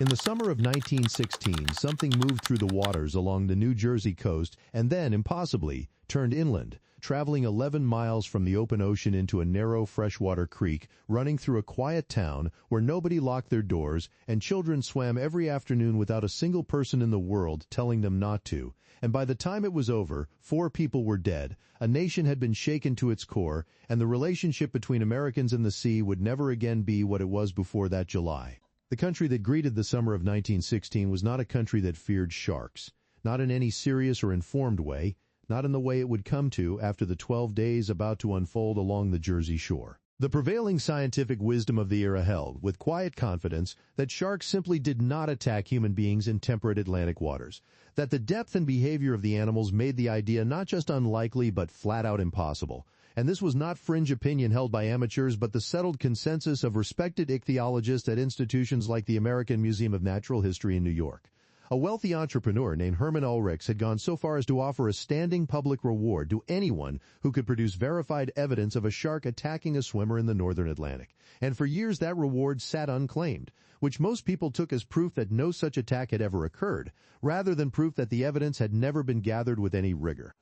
In the summer of 1916, something moved through the waters along the New Jersey coast and then, impossibly, turned inland, traveling 11 miles from the open ocean into a narrow freshwater creek running through a quiet town where nobody locked their doors and children swam every afternoon without a single person in the world telling them not to. And by the time it was over, 4 people were dead, a nation had been shaken to its core, and the relationship between Americans and the sea would never again be what it was before that July. The country that greeted the summer of 1916 was not a country that feared sharks, not in any serious or informed way, not in the way it would come to after the 12 days about to unfold along the Jersey shore. The prevailing scientific wisdom of the era held, with quiet confidence, that sharks simply did not attack human beings in temperate Atlantic waters, that the depth and behavior of the animals made the idea not just unlikely but flat-out impossible. And this was not fringe opinion held by amateurs, but the settled consensus of respected ichthyologists at institutions like the American Museum of Natural History in New York. A wealthy entrepreneur named Herman Ulrichs had gone so far as to offer a standing public reward to anyone who could produce verified evidence of a shark attacking a swimmer in the northern Atlantic. And for years that reward sat unclaimed, which most people took as proof that no such attack had ever occurred, rather than proof that the evidence had never been gathered with any rigor.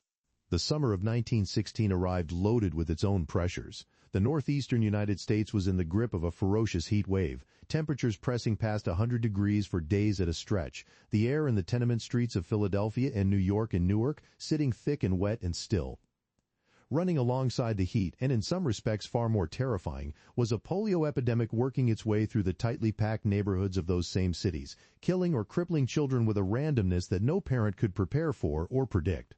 The summer of 1916 arrived loaded with its own pressures. The northeastern United States was in the grip of a ferocious heat wave, temperatures pressing past 100 degrees for days at a stretch, the air in the tenement streets of Philadelphia and New York and Newark sitting thick and wet and still. Running alongside the heat, and in some respects far more terrifying, was a polio epidemic working its way through the tightly packed neighborhoods of those same cities, killing or crippling children with a randomness that no parent could prepare for or predict.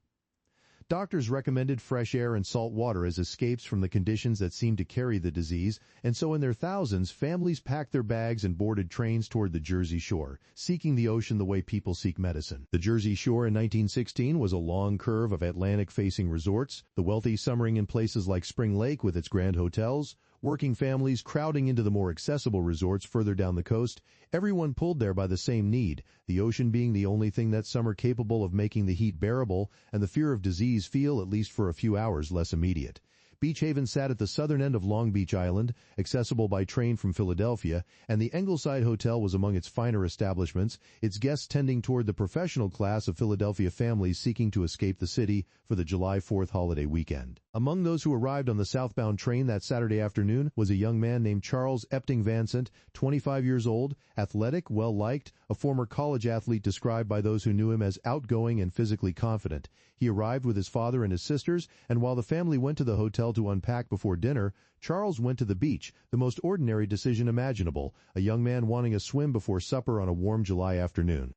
Doctors recommended fresh air and salt water as escapes from the conditions that seemed to carry the disease, and so in their thousands, families packed their bags and boarded trains toward the Jersey Shore, seeking the ocean the way people seek medicine. The Jersey Shore in 1916 was a long curve of Atlantic-facing resorts, the wealthy summering in places like Spring Lake with its grand hotels, working families crowding into the more accessible resorts further down the coast, everyone pulled there by the same need, the ocean being the only thing that summer capable of making the heat bearable and the fear of disease feel, at least for a few hours, less immediate. Beach Haven sat at the southern end of Long Beach Island, accessible by train from Philadelphia, and the Ingleside Hotel was among its finer establishments, its guests tending toward the professional class of Philadelphia families seeking to escape the city for the July 4th holiday weekend. Among those who arrived on the southbound train that Saturday afternoon was a young man named Charles Epting Vansant, 25 years old, athletic, well-liked, a former college athlete described by those who knew him as outgoing and physically confident. He arrived with his father and his sisters, and while the family went to the hotel to unpack before dinner, Charles went to the beach, the most ordinary decision imaginable, a young man wanting a swim before supper on a warm July afternoon.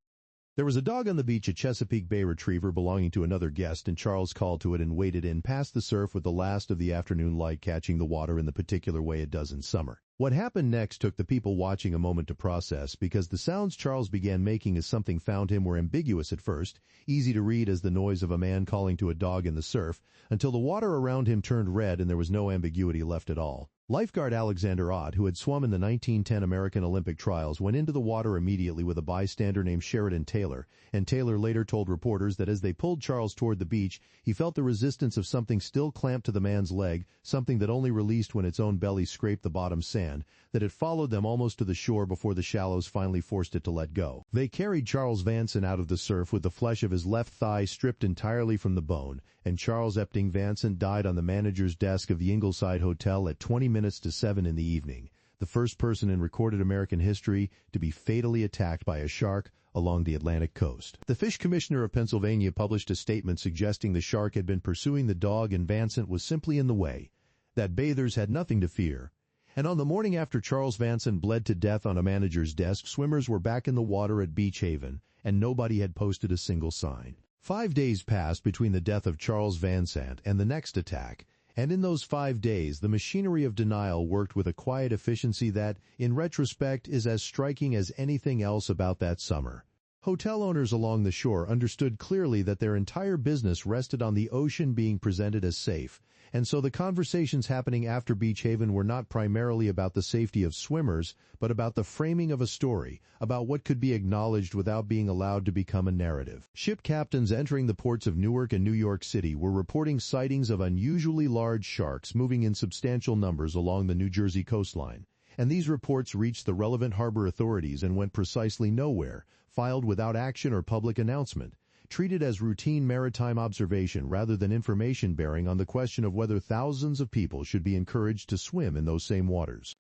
There was a dog on the beach, a Chesapeake Bay Retriever belonging to another guest, and Charles called to it and waded in past the surf with the last of the afternoon light catching the water in the particular way it does in summer. What happened next took the people watching a moment to process, because the sounds Charles began making as something found him were ambiguous at first, easy to read as the noise of a man calling to a dog in the surf, until the water around him turned red and there was no ambiguity left at all. Lifeguard Alexander Ott, who had swum in the 1910 American Olympic trials, went into the water immediately with a bystander named Sheridan Taylor, and Taylor later told reporters that as they pulled Charles toward the beach, he felt the resistance of something still clamped to the man's leg, something that only released when its own belly scraped the bottom sand, that it followed them almost to the shore before the shallows finally forced it to let go. They carried Charles Vansant out of the surf with the flesh of his left thigh stripped entirely from the bone, and Charles Epting Vansant died on the manager's desk of the Ingleside Hotel at 20 minutes to 7 in the evening, the first person in recorded American history to be fatally attacked by a shark along the Atlantic coast. The Fish Commissioner of Pennsylvania published a statement suggesting the shark had been pursuing the dog and Vansant was simply in the way, that bathers had nothing to fear. And on the morning after Charles Vansant bled to death on a manager's desk, swimmers were back in the water at Beach Haven, and nobody had posted a single sign. 5 days passed between the death of Charles Vansant and the next attack, and in those 5 days the machinery of denial worked with a quiet efficiency that, in retrospect, is as striking as anything else about that summer. Hotel owners along the shore understood clearly that their entire business rested on the ocean being presented as safe, and so the conversations happening after Beach Haven were not primarily about the safety of swimmers, but about the framing of a story, about what could be acknowledged without being allowed to become a narrative. Ship captains entering the ports of Newark and New York City were reporting sightings of unusually large sharks moving in substantial numbers along the New Jersey coastline, and these reports reached the relevant harbor authorities and went precisely nowhere, filed without action or public announcement, treated as routine maritime observation rather than information bearing on the question of whether thousands of people should be encouraged to swim in those same waters.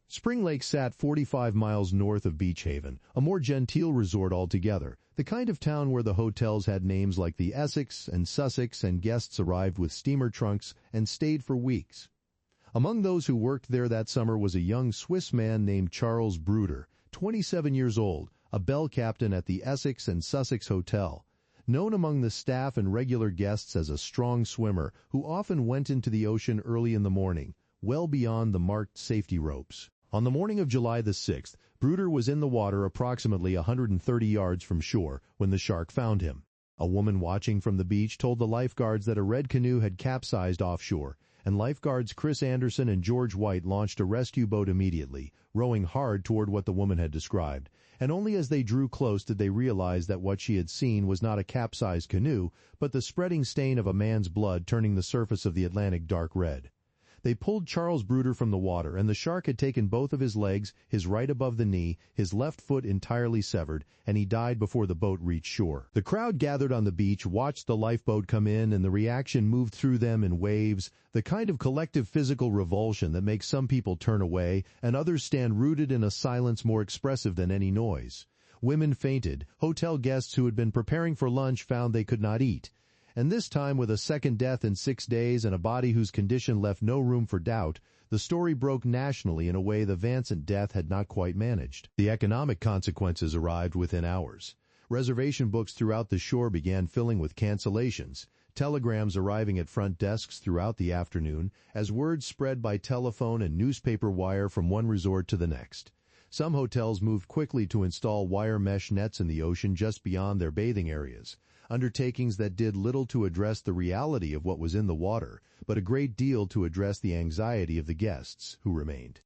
Spring Lake sat 45 miles north of Beach Haven, a more genteel resort altogether, the kind of town where the hotels had names like the Essex and Sussex, and guests arrived with steamer trunks and stayed for weeks. Among those who worked there that summer was a young Swiss man named Charles Bruder, 27 years old, a bell captain at the Essex and Sussex Hotel, known among the staff and regular guests as a strong swimmer who often went into the ocean early in the morning, well beyond the marked safety ropes. On the morning of July the 6th, Bruder was in the water approximately 130 yards from shore when the shark found him. A woman watching from the beach told the lifeguards that a red canoe had capsized offshore, and lifeguards Chris Anderson and George White launched a rescue boat immediately, rowing hard toward what the woman had described, and only as they drew close did they realize that what she had seen was not a capsized canoe, but the spreading stain of a man's blood turning the surface of the Atlantic dark red. They pulled Charles Bruder from the water, and the shark had taken both of his legs, his right above the knee, his left foot entirely severed, and he died before the boat reached shore. The crowd gathered on the beach watched the lifeboat come in, and the reaction moved through them in waves, the kind of collective physical revulsion that makes some people turn away, and others stand rooted in a silence more expressive than any noise. Women fainted. Hotel guests who had been preparing for lunch found they could not eat. And this time, with a second death in 6 days and a body whose condition left no room for doubt, the story broke nationally in a way the Vansant death had not quite managed. The economic consequences arrived within hours. Reservation books throughout the shore began filling with cancellations, telegrams arriving at front desks throughout the afternoon, as word spread by telephone and newspaper wire from one resort to the next. Some hotels moved quickly to install wire mesh nets in the ocean just beyond their bathing areas, undertakings that did little to address the reality of what was in the water, but a great deal to address the anxiety of the guests who remained.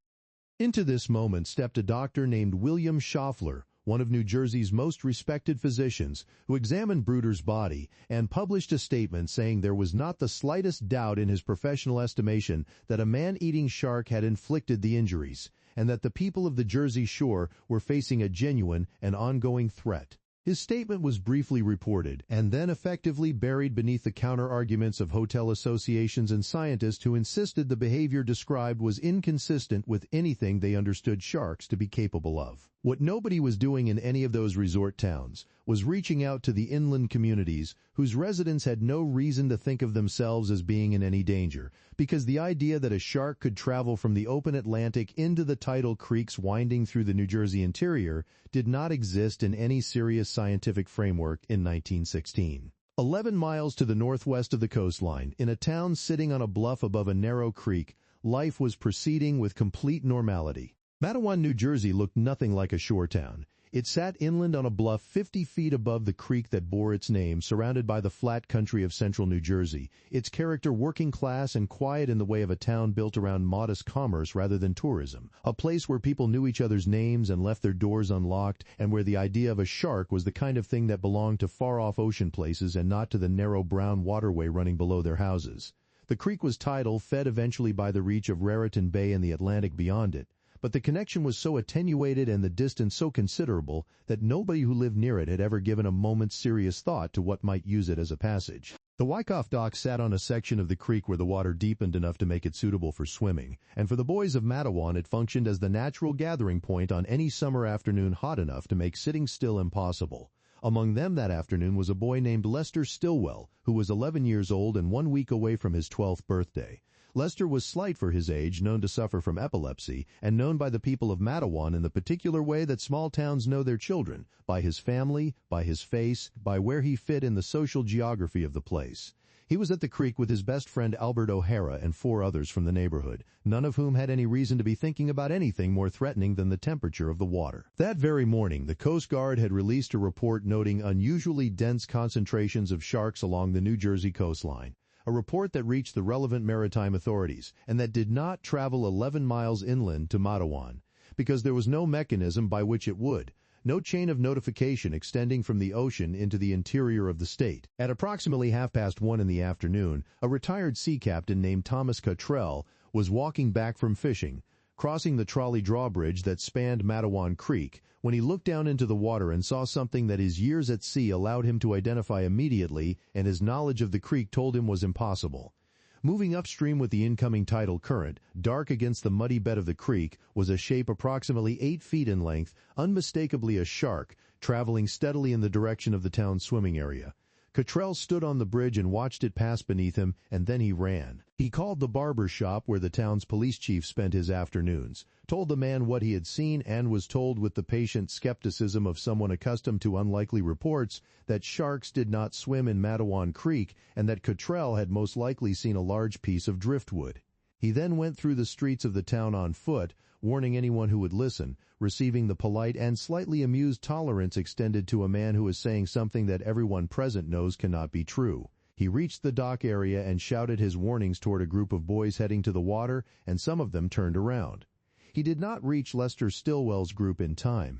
Into this moment stepped a doctor named William Schaffler, one of New Jersey's most respected physicians, who examined Bruder's body and published a statement saying there was not the slightest doubt in his professional estimation that a man-eating shark had inflicted the injuries, and that the people of the Jersey Shore were facing a genuine and ongoing threat. His statement was briefly reported, and then effectively buried beneath the counter-arguments of hotel associations and scientists who insisted the behavior described was inconsistent with anything they understood sharks to be capable of. What nobody was doing in any of those resort towns was reaching out to the inland communities whose residents had no reason to think of themselves as being in any danger, because the idea that a shark could travel from the open Atlantic into the tidal creeks winding through the New Jersey interior did not exist in any serious scientific framework in 1916. 11 miles to the northwest of the coastline, in a town sitting on a bluff above a narrow creek, life was proceeding with complete normality. Matawan, New Jersey looked nothing like a shore town. It sat inland on a bluff 50 feet above the creek that bore its name, surrounded by the flat country of central New Jersey, its character working class and quiet in the way of a town built around modest commerce rather than tourism, a place where people knew each other's names and left their doors unlocked, and where the idea of a shark was the kind of thing that belonged to far-off ocean places and not to the narrow brown waterway running below their houses. The creek was tidal, fed eventually by the reach of Raritan Bay and the Atlantic beyond it, but the connection was so attenuated and the distance so considerable that nobody who lived near it had ever given a moment's serious thought to what might use it as a passage. The Wyckoff dock sat on a section of the creek where the water deepened enough to make it suitable for swimming, and for the boys of Matawan it functioned as the natural gathering point on any summer afternoon hot enough to make sitting still impossible. Among them that afternoon was a boy named Lester Stillwell, who was 11 years old and 1 week away from his 12th birthday. Lester was slight for his age, known to suffer from epilepsy, and known by the people of Matawan in the particular way that small towns know their children, by his family, by his face, by where he fit in the social geography of the place. He was at the creek with his best friend Albert O'Hara and 4 others from the neighborhood, none of whom had any reason to be thinking about anything more threatening than the temperature of the water. That very morning, the Coast Guard had released a report noting unusually dense concentrations of sharks along the New Jersey coastline. A report that reached the relevant maritime authorities, and that did not travel 11 miles inland to Matawan, because there was no mechanism by which it would, no chain of notification extending from the ocean into the interior of the state. At approximately 1:30 in the afternoon, a retired sea captain named Thomas Cottrell was walking back from fishing, crossing the trolley drawbridge that spanned Matawan Creek, when he looked down into the water and saw something that his years at sea allowed him to identify immediately, and his knowledge of the creek told him was impossible. Moving upstream with the incoming tidal current, dark against the muddy bed of the creek, was a shape approximately 8 feet in length, unmistakably a shark, traveling steadily in the direction of the town's swimming area. Cottrell stood on the bridge and watched it pass beneath him, and then he ran. He called the barber shop where the town's police chief spent his afternoons, told the man what he had seen, and was told with the patient skepticism of someone accustomed to unlikely reports that sharks did not swim in Matawan Creek and that Cottrell had most likely seen a large piece of driftwood. He then went through the streets of the town on foot, warning anyone who would listen, receiving the polite and slightly amused tolerance extended to a man who is saying something that everyone present knows cannot be true. He reached the dock area and shouted his warnings toward a group of boys heading to the water, and some of them turned around. He did not reach Lester Stillwell's group in time.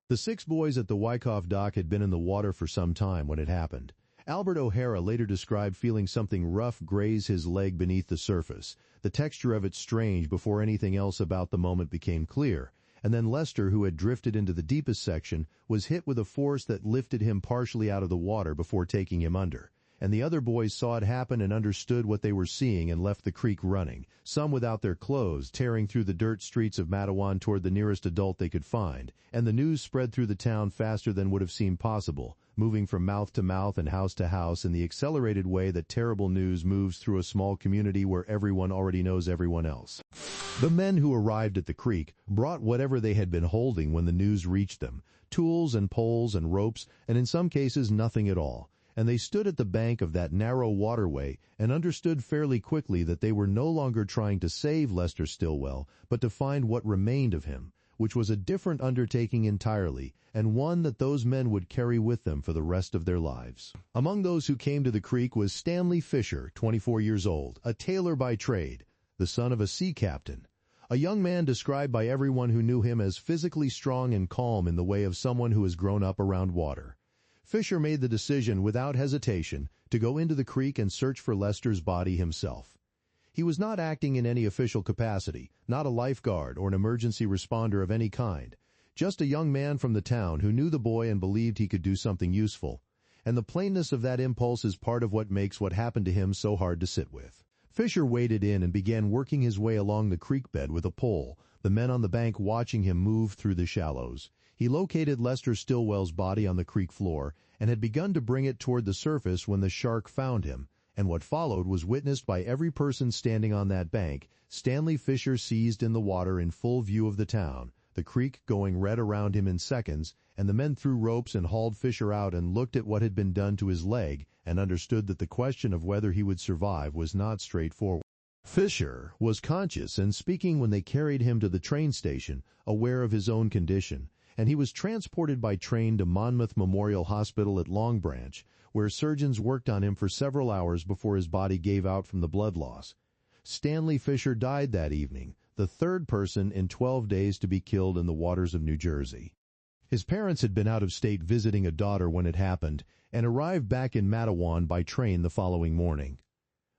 The 6 boys at the Wyckoff dock had been in the water for some time when it happened. Albert O'Hara later described feeling something rough graze his leg beneath the surface, the texture of it strange before anything else about the moment became clear, and then Lester, who had drifted into the deepest section, was hit with a force that lifted him partially out of the water before taking him under. And the other boys saw it happen and understood what they were seeing and left the creek running, some without their clothes, tearing through the dirt streets of Matawan toward the nearest adult they could find, and the news spread through the town faster than would have seemed possible, moving from mouth to mouth and house to house in the accelerated way that terrible news moves through a small community where everyone already knows everyone else. The men who arrived at the creek brought whatever they had been holding when the news reached them, tools and poles and ropes, and in some cases nothing at all. And they stood at the bank of that narrow waterway and understood fairly quickly that they were no longer trying to save Lester Stillwell, but to find what remained of him, which was a different undertaking entirely, and one that those men would carry with them for the rest of their lives. Among those who came to the creek was Stanley Fisher, 24 years old, a tailor by trade, the son of a sea captain, a young man described by everyone who knew him as physically strong and calm in the way of someone who has grown up around water. Fisher made the decision without hesitation to go into the creek and search for Lester's body himself. He was not acting in any official capacity, not a lifeguard or an emergency responder of any kind, just a young man from the town who knew the boy and believed he could do something useful. And the plainness of that impulse is part of what makes what happened to him so hard to sit with. Fisher waded in and began working his way along the creek bed with a pole, the men on the bank watching him move through the shallows. He located Lester Stillwell's body on the creek floor and had begun to bring it toward the surface when the shark found him, and what followed was witnessed by every person standing on that bank. Stanley Fisher seized in the water in full view of the town, the creek going red around him in seconds, and the men threw ropes and hauled Fisher out and looked at what had been done to his leg and understood that the question of whether he would survive was not straightforward. Fisher was conscious and speaking when they carried him to the train station, aware of his own condition, and he was transported by train to Monmouth Memorial Hospital at Long Branch, where surgeons worked on him for several hours before his body gave out from the blood loss. Stanley Fisher died that evening, the 3rd person in 12 days to be killed in the waters of New Jersey. His parents had been out of state visiting a daughter when it happened, and arrived back in Matawan by train the following morning.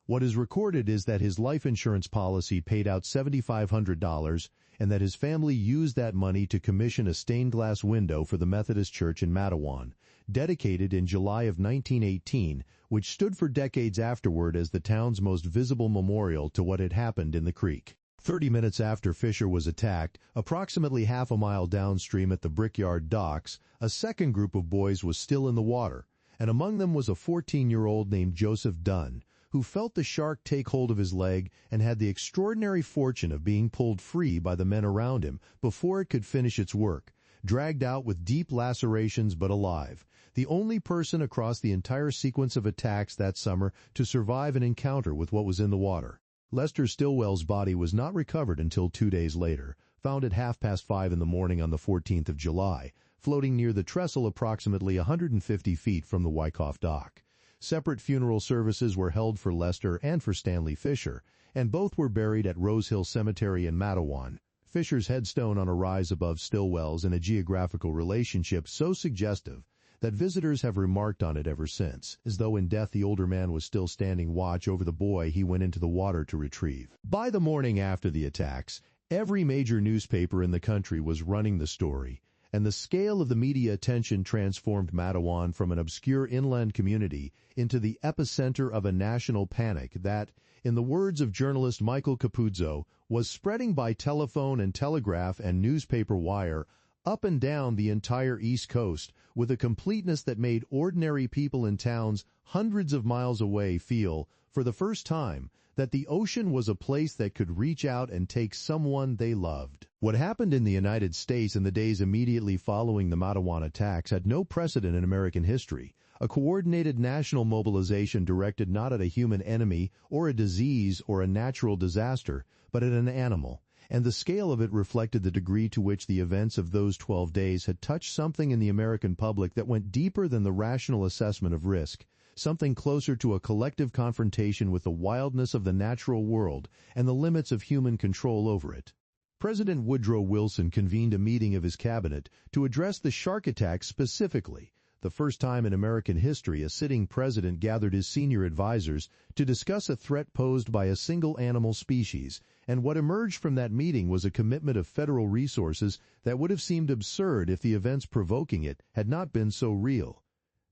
What is recorded is that his life insurance policy paid out $7,500, and that his family used that money to commission a stained glass window for the Methodist Church in Matawan, dedicated in July of 1918, which stood for decades afterward as the town's most visible memorial to what had happened in the creek. 30 minutes after Fisher was attacked, approximately half a mile downstream at the Brickyard docks, a second group of boys was still in the water, and among them was a 14-year-old named Joseph Dunn, who felt the shark take hold of his leg and had the extraordinary fortune of being pulled free by the men around him before it could finish its work, dragged out with deep lacerations but alive, the only person across the entire sequence of attacks that summer to survive an encounter with what was in the water. Lester Stillwell's body was not recovered until 2 days later, found at 5:30 in the morning on the 14th of July, floating near the trestle approximately 150 feet from the Wyckoff dock. Separate funeral services were held for Lester and for Stanley Fisher, and both were buried at Rose Hill Cemetery in Matawan. Fisher's headstone on a rise above Stillwell's in a geographical relationship so suggestive that visitors have remarked on it ever since, as though in death the older man was still standing watch over the boy he went into the water to retrieve. By the morning after the attacks, Every major newspaper in the country was running the story, and the scale of the media attention transformed Matawan from an obscure inland community into the epicenter of a national panic that, in the words of journalist Michael Capuzzo, was spreading by telephone and telegraph and newspaper wire up and down the entire East Coast with a completeness that made ordinary people in towns hundreds of miles away feel, for the first time, that the ocean was a place that could reach out and take someone they loved. What happened in the United States in the days immediately following the Matawan attacks had no precedent in American history. A coordinated national mobilization directed not at a human enemy or a disease or a natural disaster, but at an animal. And the scale of it reflected the degree to which the events of those 12 days had touched something in the American public that went deeper than the rational assessment of risk, something closer to a collective confrontation with the wildness of the natural world and the limits of human control over it. President Woodrow Wilson convened a meeting of his cabinet to address the shark attack specifically, the first time in American history a sitting president gathered his senior advisors to discuss a threat posed by a single animal species, and what emerged from that meeting was a commitment of federal resources that would have seemed absurd if the events provoking it had not been so real.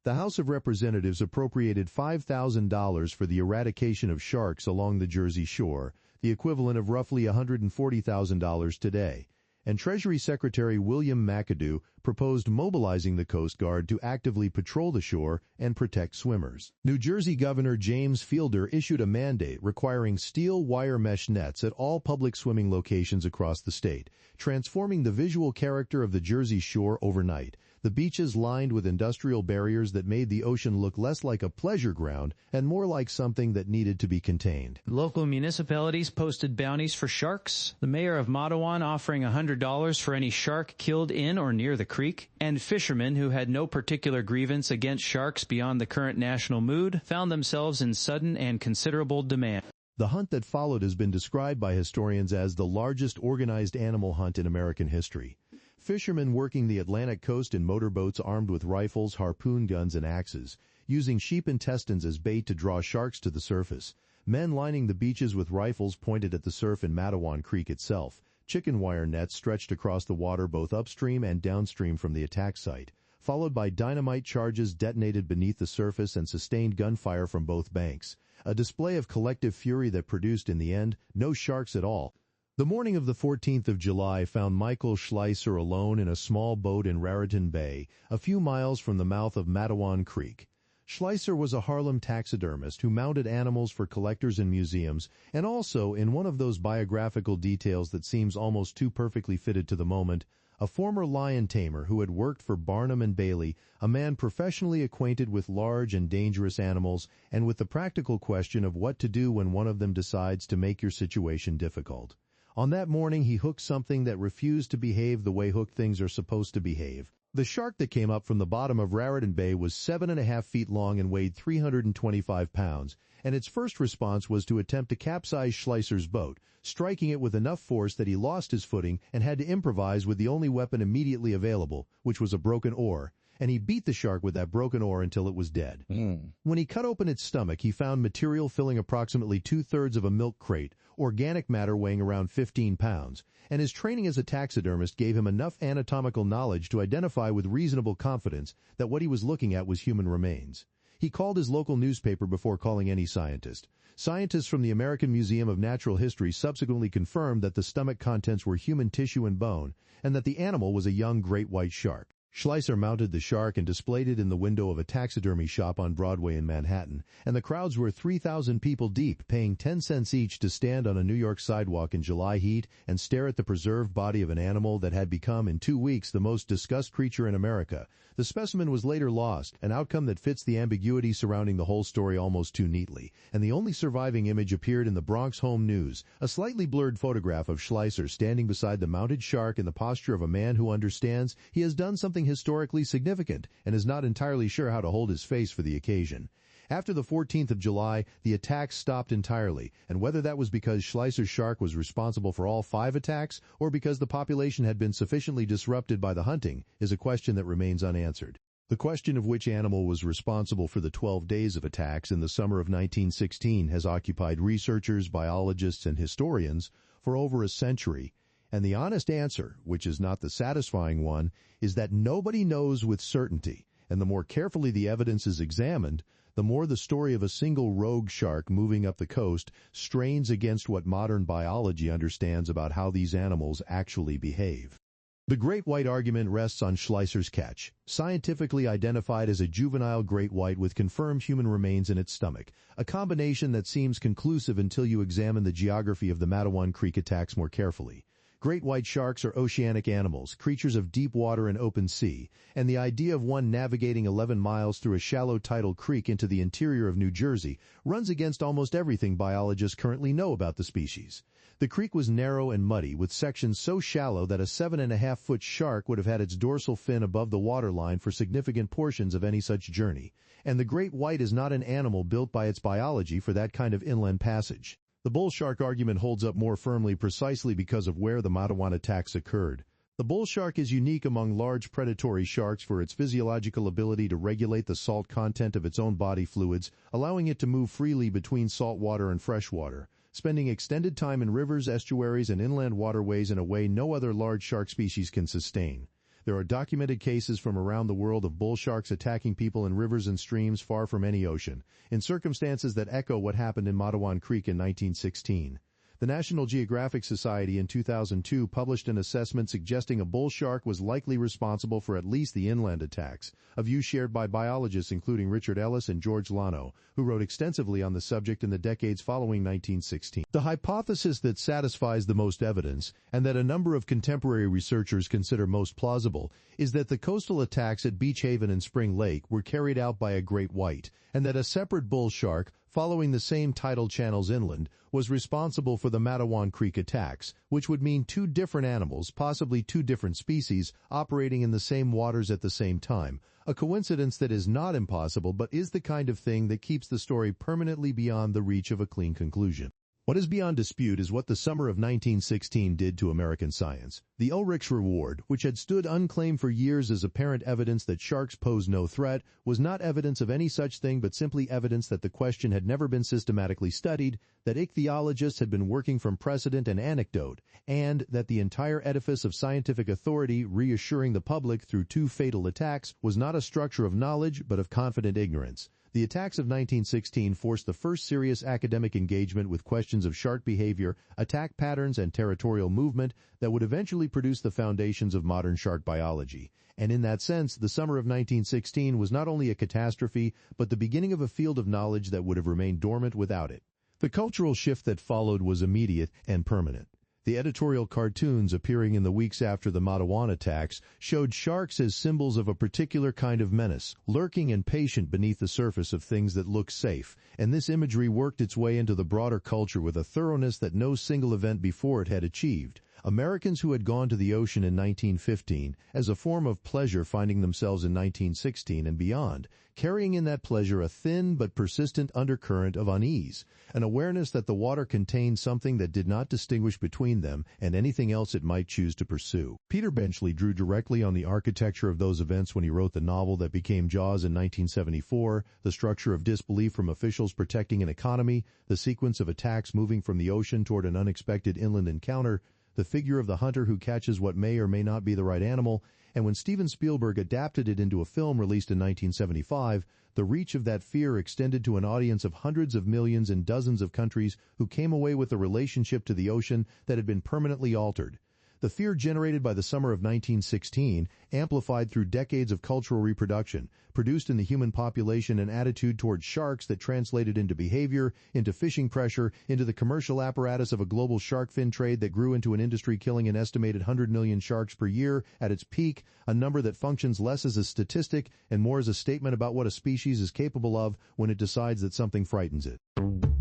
The House of Representatives appropriated $5,000 for the eradication of sharks along the Jersey Shore, the equivalent of roughly $140,000 today. And Treasury Secretary William McAdoo proposed mobilizing the Coast Guard to actively patrol the shore and protect swimmers. New Jersey Governor James Fielder issued a mandate requiring steel wire mesh nets at all public swimming locations across the state, transforming the visual character of the Jersey Shore overnight. The beaches lined with industrial barriers that made the ocean look less like a pleasure ground and more like something that needed to be contained. Local municipalities posted bounties for sharks, the mayor of Matawan offering $100 for any shark killed in or near the creek, and fishermen who had no particular grievance against sharks beyond the current national mood found themselves in sudden and considerable demand. The hunt that followed has been described by historians as the largest organized animal hunt in American history. Fishermen working the Atlantic coast in motorboats armed with rifles, harpoon guns, and axes, using sheep intestines as bait to draw sharks to the surface. Men lining the beaches with rifles pointed at the surf in Matawan Creek itself. Chicken wire nets stretched across the water both upstream and downstream from the attack site, followed by dynamite charges detonated beneath the surface and sustained gunfire from both banks. A display of collective fury that produced, in the end, no sharks at all. The morning of the 14th of July found Michael Schleiser alone in a small boat in Raritan Bay, a few miles from the mouth of Matawan Creek. Schleiser was a Harlem taxidermist who mounted animals for collectors and museums, and also, in one of those biographical details that seems almost too perfectly fitted to the moment, a former lion tamer who had worked for Barnum and Bailey, a man professionally acquainted with large and dangerous animals and with the practical question of what to do when one of them decides to make your situation difficult. On that morning, he hooked something that refused to behave the way hooked things are supposed to behave. The shark that came up from the bottom of Raritan Bay was 7.5 feet long and weighed 325 pounds, and its first response was to attempt to capsize Schleiser's boat, striking it with enough force that he lost his footing and had to improvise with the only weapon immediately available, which was a broken oar, and he beat the shark with that broken oar until it was dead. When he cut open its stomach, he found material filling approximately 2/3 of a milk crate, organic matter weighing around 15 pounds, and his training as a taxidermist gave him enough anatomical knowledge to identify with reasonable confidence that what he was looking at was human remains. He called his local newspaper before calling any scientist. Scientists from the American Museum of Natural History subsequently confirmed that the stomach contents were human tissue and bone, and that the animal was a young great white shark. Schleiser mounted the shark and displayed it in the window of a taxidermy shop on Broadway in Manhattan, and the crowds were 3,000 people deep, paying 10 cents each to stand on a New York sidewalk in July heat and stare at the preserved body of an animal that had become, in 2 weeks, the most discussed creature in America. The specimen was later lost, an outcome that fits the ambiguity surrounding the whole story almost too neatly, and the only surviving image appeared in the Bronx Home News, a slightly blurred photograph of Schleiser standing beside the mounted shark in the posture of a man who understands he has done something historically significant and is not entirely sure how to hold his face for the occasion. After the 14th of July, the attacks stopped entirely, and whether that was because Schleiser's shark was responsible for all 5 attacks or because the population had been sufficiently disrupted by the hunting is a question that remains unanswered. The question of which animal was responsible for the 12 days of attacks in the summer of 1916 has occupied researchers, biologists, and historians for over a century, And the honest answer, which is not the satisfying one, is that nobody knows with certainty, and the more carefully the evidence is examined, the more the story of a single rogue shark moving up the coast strains against what modern biology understands about how these animals actually behave. The great white argument rests on Schleicher's catch, scientifically identified as a juvenile great white with confirmed human remains in its stomach, a combination that seems conclusive until you examine the geography of the Matawan Creek attacks more carefully. Great white sharks are oceanic animals, creatures of deep water and open sea, and the idea of one navigating 11 miles through a shallow tidal creek into the interior of New Jersey runs against almost everything biologists currently know about the species. The creek was narrow and muddy, with sections so shallow that a 7.5-foot shark would have had its dorsal fin above the waterline for significant portions of any such journey, and the great white is not an animal built by its biology for that kind of inland passage. The bull shark argument holds up more firmly precisely because of where the Matawan attacks occurred. The bull shark is unique among large predatory sharks for its physiological ability to regulate the salt content of its own body fluids, allowing it to move freely between salt water and fresh water, spending extended time in rivers, estuaries, and inland waterways in a way no other large shark species can sustain. There are documented cases from around the world of bull sharks attacking people in rivers and streams far from any ocean, in circumstances that echo what happened in Matawan Creek in 1916. The National Geographic Society in 2002 published an assessment suggesting a bull shark was likely responsible for at least the inland attacks, a view shared by biologists including Richard Ellis and George Lano, who wrote extensively on the subject in the decades following 1916. The hypothesis that satisfies the most evidence, and that a number of contemporary researchers consider most plausible, is that the coastal attacks at Beach Haven and Spring Lake were carried out by a great white, and that a separate bull shark, following the same tidal channels inland, was responsible for the Matawan Creek attacks, which would mean two different animals, possibly two different species, operating in the same waters at the same time, a coincidence that is not impossible but is the kind of thing that keeps the story permanently beyond the reach of a clean conclusion. What is beyond dispute is what the summer of 1916 did to American science. The Ulrich's reward, which had stood unclaimed for years as apparent evidence that sharks pose no threat, was not evidence of any such thing but simply evidence that the question had never been systematically studied, that ichthyologists had been working from precedent and anecdote, and that the entire edifice of scientific authority reassuring the public through two fatal attacks was not a structure of knowledge but of confident ignorance. The attacks of 1916 forced the first serious academic engagement with questions of shark behavior, attack patterns, and territorial movement that would eventually produce the foundations of modern shark biology. And in that sense, the summer of 1916 was not only a catastrophe, but the beginning of a field of knowledge that would have remained dormant without it. The cultural shift that followed was immediate and permanent. The editorial cartoons appearing in the weeks after the Matawan attacks showed sharks as symbols of a particular kind of menace, lurking and patient beneath the surface of things that look safe, and this imagery worked its way into the broader culture with a thoroughness that no single event before it had achieved. Americans who had gone to the ocean in 1915 as a form of pleasure finding themselves in 1916 and beyond, carrying in that pleasure a thin but persistent undercurrent of unease, an awareness that the water contained something that did not distinguish between them and anything else it might choose to pursue. Peter Benchley drew directly on the architecture of those events when he wrote the novel that became Jaws in 1974, the structure of disbelief from officials protecting an economy, the sequence of attacks moving from the ocean toward an unexpected inland encounter, the figure of the hunter who catches what may or may not be the right animal, and when Steven Spielberg adapted it into a film released in 1975, the reach of that fear extended to an audience of hundreds of millions in dozens of countries who came away with a relationship to the ocean that had been permanently altered. The fear generated by the summer of 1916, amplified through decades of cultural reproduction, produced in the human population an attitude toward sharks that translated into behavior, into fishing pressure, into the commercial apparatus of a global shark fin trade that grew into an industry killing an estimated 100 million sharks per year at its peak, a number that functions less as a statistic and more as a statement about what a species is capable of when it decides that something frightens it.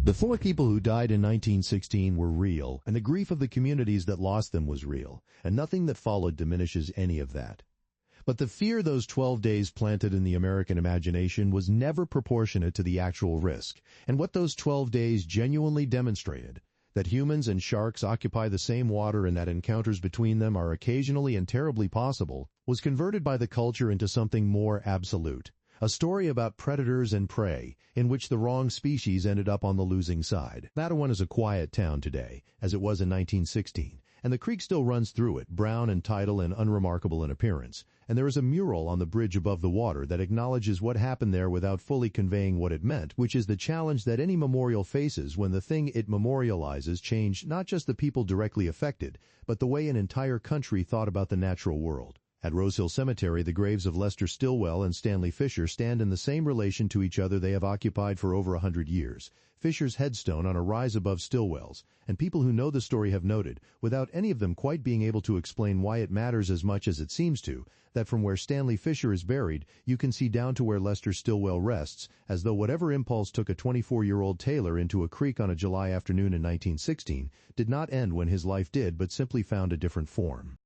The 4 people who died in 1916 were real, and the grief of the communities that lost them was real, and nothing that followed diminishes any of that. But the fear those 12 days planted in the American imagination was never proportionate to the actual risk, and what those 12 days genuinely demonstrated, that humans and sharks occupy the same water and that encounters between them are occasionally and terribly possible, was converted by the culture into something more absolute. A story about predators and prey, in which the wrong species ended up on the losing side. Matawan is a quiet town today, as it was in 1916, and the creek still runs through it, brown and tidal and unremarkable in appearance. And there is a mural on the bridge above the water that acknowledges what happened there without fully conveying what it meant, which is the challenge that any memorial faces when the thing it memorializes change not just the people directly affected, but the way an entire country thought about the natural world. At Rose Hill Cemetery, the graves of Lester Stillwell and Stanley Fisher stand in the same relation to each other they have occupied for over 100 years. Fisher's headstone on a rise above Stillwell's, and people who know the story have noted, without any of them quite being able to explain why it matters as much as it seems to, that from where Stanley Fisher is buried, you can see down to where Lester Stillwell rests, as though whatever impulse took a 24-year-old tailor into a creek on a July afternoon in 1916 did not end when his life did, but simply found a different form.